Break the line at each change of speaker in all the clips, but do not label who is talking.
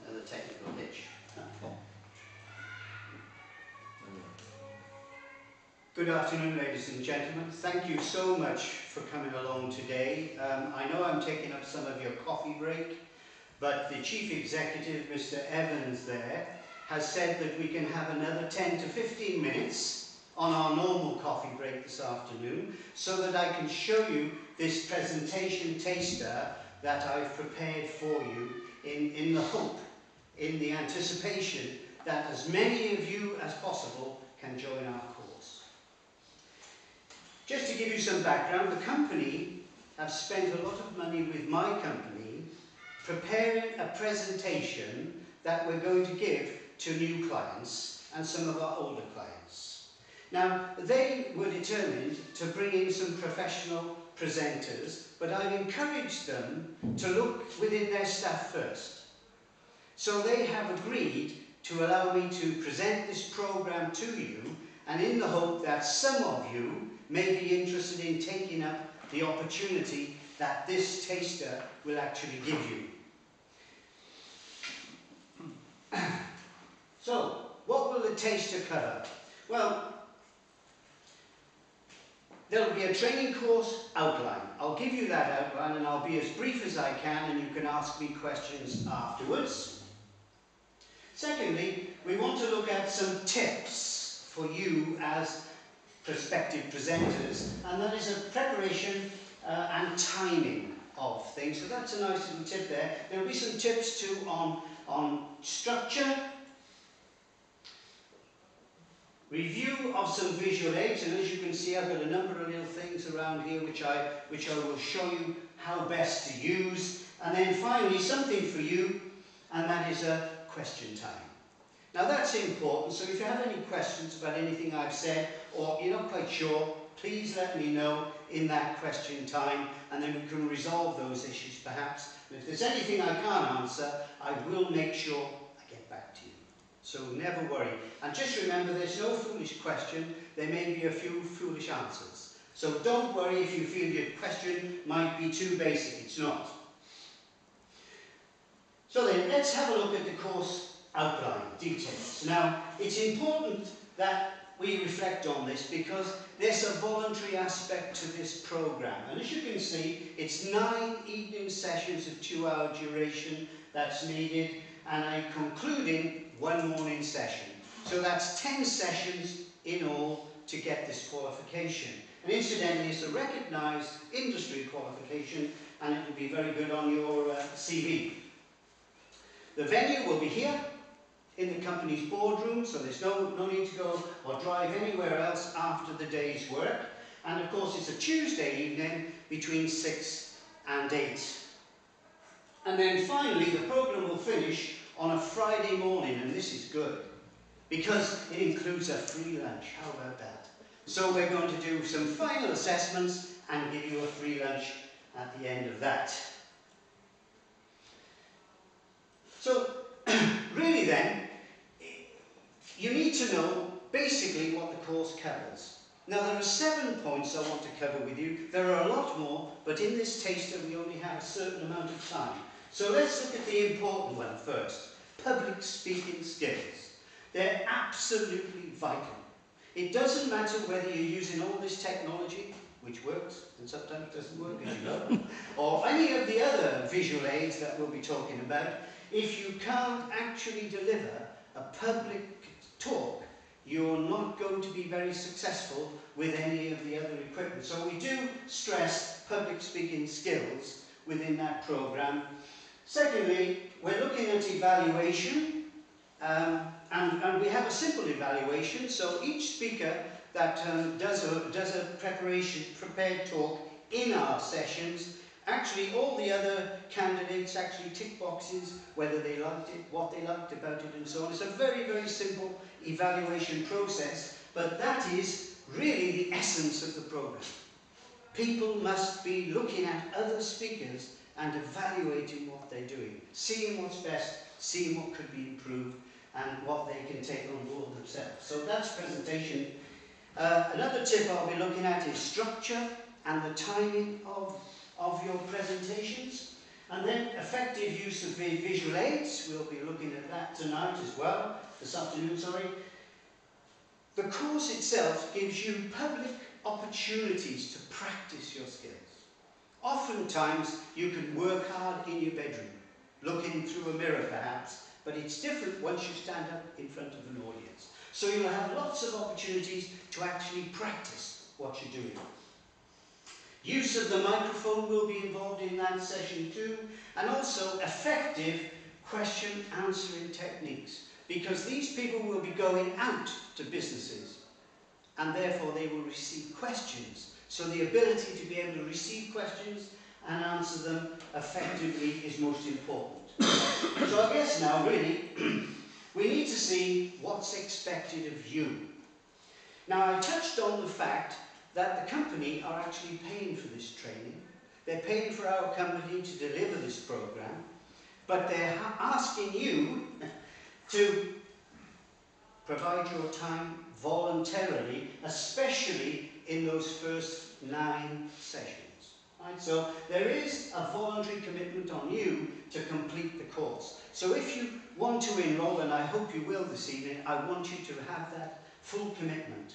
Another technical hitch. Good afternoon, ladies and gentlemen. Thank you so much for coming along today. I know I'm taking up some of your coffee break, but the Chief Executive, Mr. Evans there, has said that we can have another 10 to 15 minutes on our normal coffee break this afternoon, so that I can show you this presentation taster that I've prepared for you in the hope, in the anticipation that as many of you as possible can join our course. Just to give you some background, the company have spent a lot of money with my company preparing a presentation that we're going to give to new clients and some of our older clients. Now, they were determined to bring in some professional presenters, but I've encouraged them to look within their staff first. So they have agreed to allow me to present this program to you, and in the hope that some of you may be interested in taking up the opportunity that this taster will actually give you. So, what will the taster cover? Well, there will be a training course outline. I'll give you that outline and I'll be as brief as I can, and you can ask me questions afterwards. Secondly, we want to look at some tips for you as prospective presenters, and that is a preparation and timing of things. So that's a nice little tip there. There will be some tips too on structure, review of some visual aids, and as you can see I've got a number of little things around here which I will show you how best to use, and then finally something for you, and that is a question time. Now that's important, so if you have any questions about anything I've said or you're not quite sure, please let me know in that question time, and then we can resolve those issues perhaps. And if there's anything I can't answer, I will make sure I get back to you. So never worry. And just remember, there's no foolish question, there may be a few foolish answers. So don't worry if you feel your question might be too basic, it's not. So then, let's have a look at the course outline, details. Now, it's important that we reflect on this because there's a voluntary aspect to this program. And as you can see, it's 9 evening sessions of 2-hour duration that's needed, and a concluding 1 morning session. So that's 10 sessions in all to get this qualification. And incidentally, it's a recognised industry qualification, and it will be very good on your CV. The venue will be here in the company's boardroom, so there's no need to go or drive anywhere else after the day's work. And of course it's a Tuesday evening between 6 and 8. And then finally the program will finish on a Friday morning, and this is good because it includes a free lunch. How about that? So we're going to do some final assessments and give you a free lunch at the end of that. So, really then, you need to know basically what the course covers. Now there are 7 points I want to cover with you. There are a lot more, but in this taster we only have a certain amount of time. So let's look at the important one first. Public speaking skills. They're absolutely vital. It doesn't matter whether you're using all this technology, which works and sometimes doesn't work, as you know, or any of the other visual aids that we'll be talking about. If you can't actually deliver a public talk, you're not going to be very successful with any of the other equipment. So we do stress public speaking skills within that program. Secondly, we're looking at evaluation, and we have a simple evaluation. So each speaker that does a prepared talk in our sessions, actually all the other candidates actually tick boxes, whether they liked it, what they liked about it, and so on. It's a very, very simple evaluation process, but that is really the essence of the program. People must be looking at other speakers and evaluating what they're doing, seeing what's best, seeing what could be improved, and what they can take on board themselves. So that's presentation. Another tip I'll be looking at is structure and the timing of your your presentations. And then effective use of visual aids. We'll be looking at that tonight as well, this afternoon, sorry. The course itself gives you public opportunities to practice your skills. Oftentimes, you can work hard in your bedroom, looking through a mirror perhaps, but it's different once you stand up in front of an audience. So you'll have lots of opportunities to actually practice what you're doing. Use of the microphone will be involved in that session too, and also effective question answering techniques, because these people will be going out to businesses and therefore they will receive questions. So the ability to be able to receive questions and answer them effectively is most important. So I guess now really we need to see what's expected of you. Now I touched on the fact that the company are actually paying for this training. They're paying for our company to deliver this program, but they're asking you to provide your time voluntarily, especially in those first 9 sessions. Right? So there is a voluntary commitment on you to complete the course. So if you want to enroll, and I hope you will this evening, I want you to have that full commitment.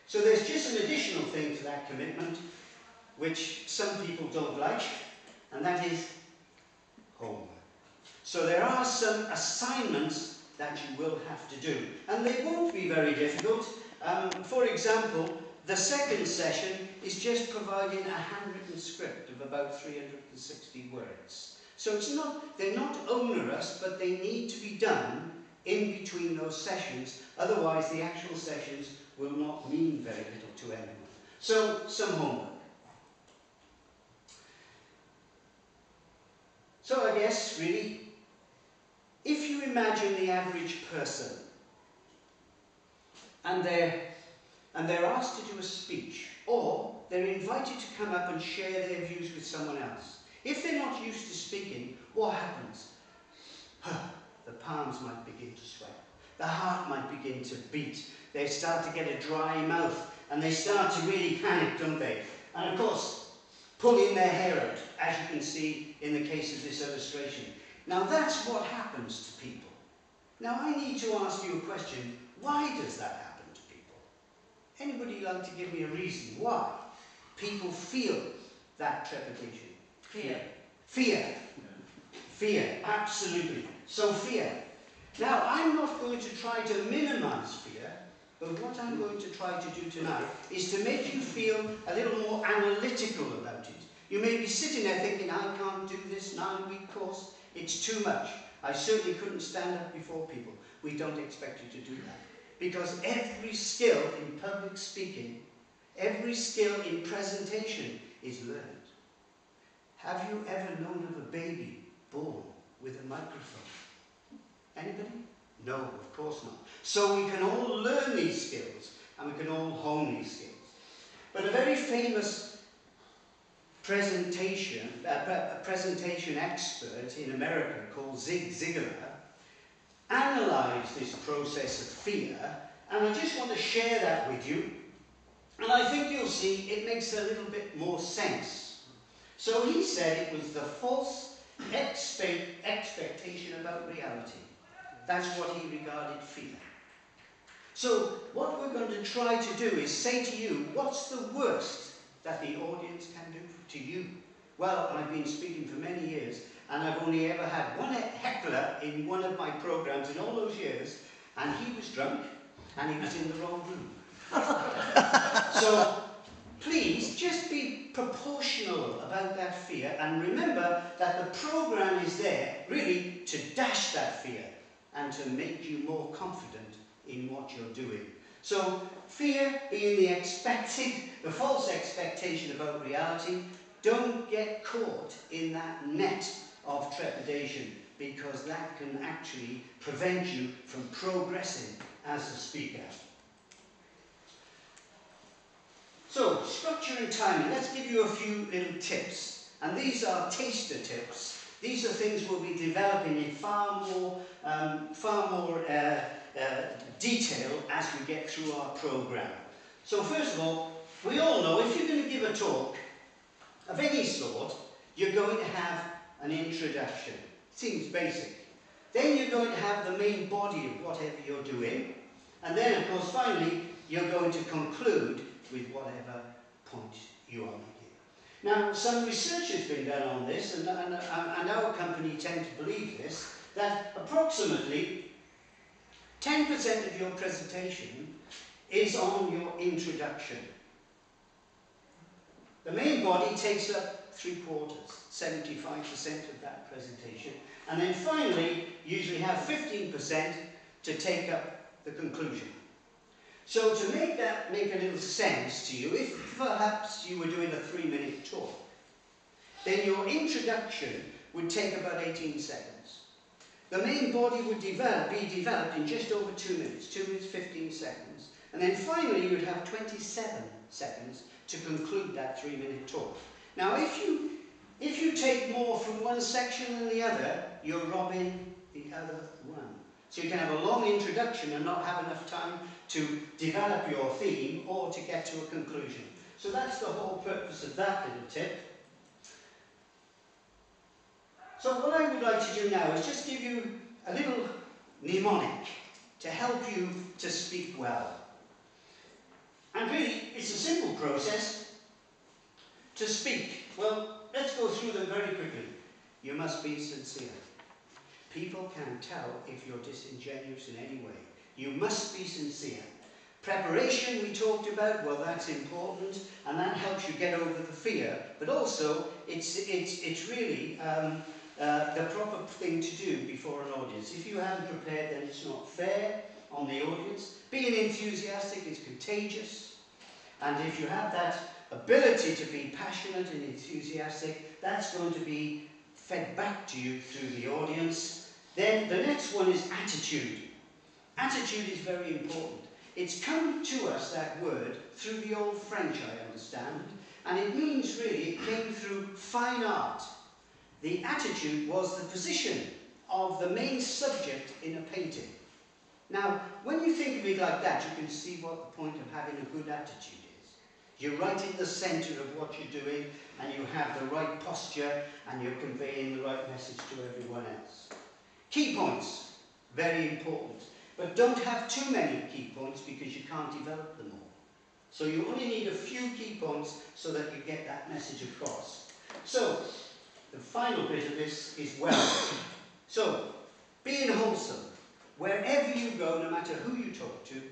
So there's just an additional thing to that commitment, which some people don't like, and that is homework. So there are some assignments that you will have to do, and they won't be very difficult. For example, the second session is just providing a handwritten script of about 360 words. So they're not onerous, but they need to be done in between those sessions, otherwise the actual sessions will not mean very little to anyone. So, some homework. So I guess, really, if you imagine the average person and they're asked to do a speech, or they're invited to come up and share their views with someone else. If they're not used to speaking, what happens? The palms might begin to sweat. The heart might begin to beat. They start to get a dry mouth, and they start to really panic, don't they? And of course, pulling their hair out, as you can see in the case of this illustration. Now that's what happens to people. Now I need to ask you a question. Why does that happen to people? Anybody like to give me a reason why people feel that trepidation?
Fear.
Fear. Fear, absolutely. So fear. Now I'm not going to try to minimize fear, but what I'm going to try to do tonight is to make you feel a little more analytical about it. You may be sitting there thinking, I can't do this 9-week course, it's too much. I certainly couldn't stand up before people. We don't expect you to do that. Because every skill in public speaking, every skill in presentation is learned. Have you ever known of a baby born with a microphone? Anybody? No, of course not. So we can all learn these skills, and we can all hone these skills. But a very famous presentation expert in America called Zig Ziglar analysed this process of fear, and I just want to share that with you, and I think you'll see it makes a little bit more sense. So he said it was the false expectation about reality. That's what he regarded fear. So what we're going to try to do is say to you, what's the worst that the audience can do to you? Well, I've been speaking for many years, and I've only ever had one heckler in one of my programs in all those years, and he was drunk, and he was in the wrong room. So please, just be proportional about that fear, and remember that the program is there really to dash that fear and to make you more confident in what you're doing. So fear being the false expectation about reality. Don't get caught in that net of trepidation, because that can actually prevent you from progressing as a speaker. So, structure and timing. Let's give you a few little tips. And these are taster tips. These are things we'll be developing in far more detail as we get through our program. So first of all, we all know if you're going to give a talk of any sort, you're going to have an introduction. Seems basic. Then you're going to have the main body of whatever you're doing. And then, of course, finally, you're going to conclude with whatever point you are making. Now, some research has been done on this, and our company tend to believe this, that approximately 10% of your presentation is on your introduction. The main body takes up 3/4, 75% of that presentation, and then finally, you usually have 15% to take up the conclusion. So to make that make a little sense to you, if perhaps you were doing a 3-minute talk, then your introduction would take about 18 seconds. The main body would be developed in just over 2 minutes, 2 minutes 15 seconds, and then finally you would have 27 seconds to conclude that 3-minute talk. Now if you take more from one section than the other, you're robbing the other one. So you can have a long introduction and not have enough time to develop your theme or to get to a conclusion. So that's the whole purpose of that little tip. So what I would like to do now is just give you a little mnemonic to help you to speak well. And really, it's a simple process to speak. Well, let's go through them very quickly. You must be sincere. People can tell if you're disingenuous in any way. You must be sincere. Preparation we talked about, well that's important, and that helps you get over the fear, but also it's really the proper thing to do before an audience. If you haven't prepared, then it's not fair on the audience. Being enthusiastic is contagious, and if you have that ability to be passionate and enthusiastic, that's going to be fed back to you through the audience. Then the next one is attitude. Attitude is very important. It's come to us, that word, through the old French, I understand, and it means really, it came through fine art. The attitude was the position of the main subject in a painting. Now, when you think of it like that, you can see what the point of having a good attitude is. You're right in the centre of what you're doing, and you have the right posture, and you're conveying the right message to everyone else. Key points, very important. But don't have too many key points because you can't develop them all. So you only need a few key points so that you get that message across. So, the final bit of this is well. So, being wholesome. Wherever you go, no matter who you talk to,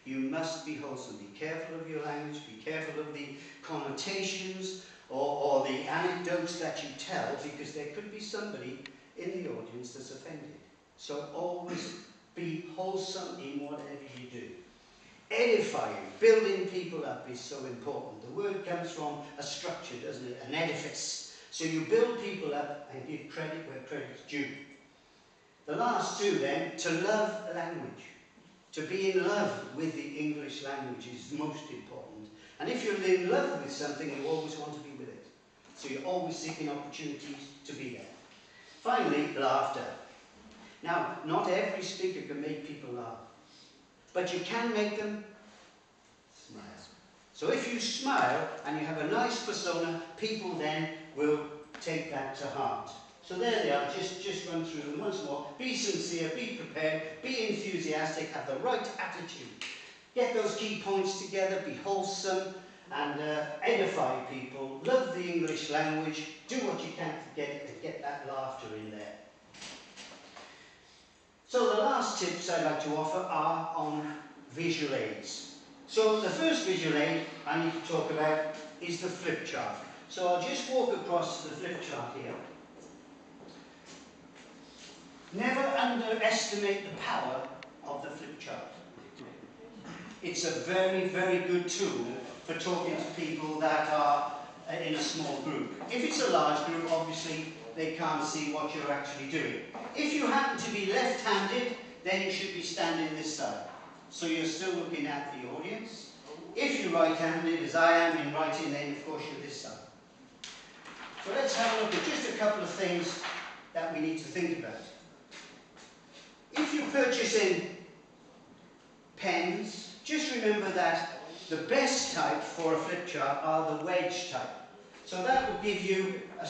you must be wholesome. Be careful of your language, be careful of the connotations or the anecdotes that you tell, because there could be somebody in the audience that's offended. So always be wholesome in whatever you do. Edifying, building people up is so important. The word comes from a structure, doesn't it? An edifice. So you build people up and give credit where credit's due. The last two then, to love language. To be in love with the English language is most important. And if you're in love with something, you always want to be with it. So you're always seeking opportunities to be there. Finally, laughter. Now, not every speaker can make people laugh, but you can make them smile. So if you smile and you have a nice persona, people then will take that to heart. So there they are, just run through them once more. Be sincere, be prepared, be enthusiastic, have the right attitude. Get those key points together, be wholesome, and edify people. Love the English language, do what you can to get that laughter in there. So the last tips I'd like to offer are on visual aids. So the first visual aid I need to talk about is the flip chart. So I'll just walk across the flip chart here. Never underestimate the power of the flip chart. It's a very, very good tool for talking to people that are in a small group. If it's a large group, obviously they can't see what you're actually doing. If you happen to be left-handed, then you should be standing this side. So you're still looking at the audience. If you're right-handed, as I am in writing, then of course you're this side. So let's have a look at just a couple of things that we need to think about. If you're purchasing pens, just remember that the best type for a flip chart are the wedge type. So that will give you a